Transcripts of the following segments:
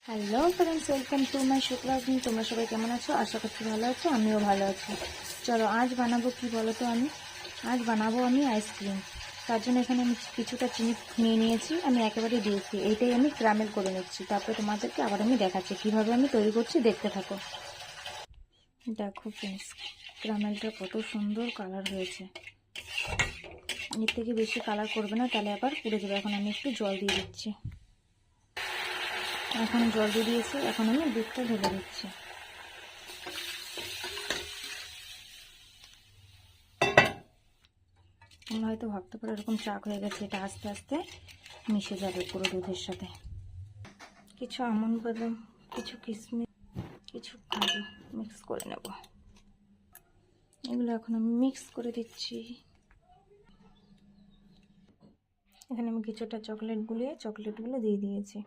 Hello friends, welcome to my শুক্লাদিন। তোমরা সবাই কেমন আছো? আশা করছি ভালো আছো, আমিও ভালো আছি। চলো আজ বানাবো কি বলো তো, আজ বানাবো আমি আইসক্রিম। তার জন্য এখানে আমি কিছুটা চিনি নিয়ে নিয়েছি, আমি একেবারে দিয়েছি। এইটাই আমি ক্যারামেল করে নিচ্ছি, তারপরে তোমাদেরকে আবার আমি দেখাচ্ছি কীভাবে আমি তৈরি করছি, দেখতে থাকো। দেখো ফ্রেন্ডস, ক্যারামেলটা কত সুন্দর কালার হয়েছে। এর থেকে বেশি কালার করবে না, তাহলে আবার পুড়ে যাবে। এখন আমি একটু জল দিয়ে দিচ্ছি। এখন জল দিয়ে দিয়েছি, এখন আমি দুধটা ঢেলে দিচ্ছি। তোমরা হয়তো ভাবতে পারো এরকম চাক হয়ে গেছে, এটা আস্তে আস্তে মিশে যাবে পুরো দুধের সাথে। কিছু আমন্ড বাদাম, কিছু কিশমিশ, কিছু কাজু মিক্স করে নেব। এগুলো এখন আমি মিক্স করে দিচ্ছি। এখানে আমি কিছুটা চকলেটগুলো দিয়ে দিয়েছি।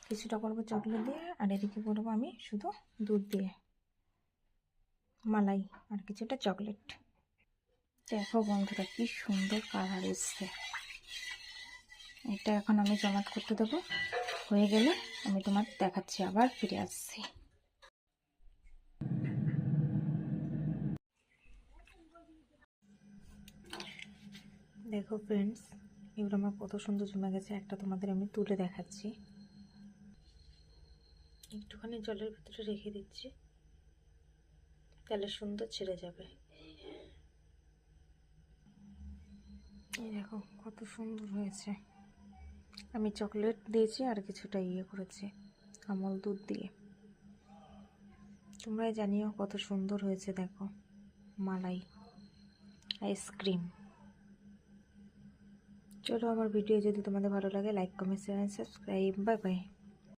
কিছুটা করবো চকলেট দিয়ে, আর এদিকে করবো আমি শুধু দুধ দিয়ে মালাই, আর কিছুটা চকলেট। দেখো বন্ধুরা, কি সুন্দর কালার এসছে। এটা এখন আমি জমাট করতে দেবো, হয়ে গেলে আমি তোমার দেখাচ্ছি, আবার ফিরে আসছি। দেখো ফ্রেন্ডস, এগুলো আমার কত সুন্দর জমে গেছে। একটা তোমাদের আমি তুলে দেখাচ্ছি। একটুখানি জলের ভিতরে রেখে দিচ্ছি, তাহলে সুন্দর ছেড়ে যাবে। এই দেখো কত সুন্দর হয়েছে। আমি চকলেট দিয়েছি আর কিছুটা করেছি আমল দুধ দিয়ে। তোমরাই জানিও কত সুন্দর হয়েছে। দেখো, মালাই আইসক্রিম। চলো, আমার ভিডিও যদি তোমাদের ভালো লাগে, like, comment, share, subscribe. Bye bye.